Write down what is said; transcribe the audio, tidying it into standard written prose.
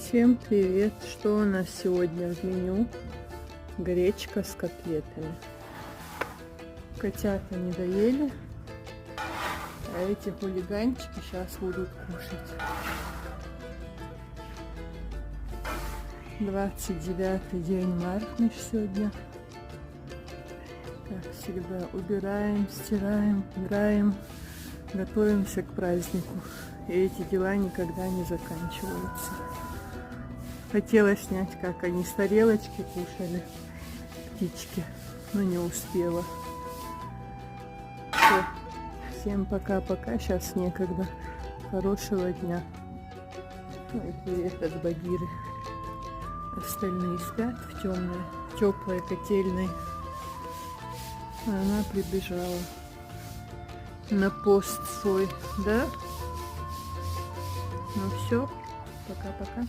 Всем привет! Что у нас сегодня в меню? Гречка с котлетами. Котята не доели, а эти хулиганчики сейчас будут кушать. 29 день марта сегодня. Как всегда, убираем, стираем, играем, готовимся к празднику. И эти дела никогда не заканчиваются. Хотела снять, как они с тарелочки кушали, птички, но не успела. Все. Всем пока-пока, сейчас некогда. Хорошего дня. Ой, привет от Багиры. Остальные спят в темной, теплой котельной. А она прибежала на пост свой, да? Ну все, пока-пока.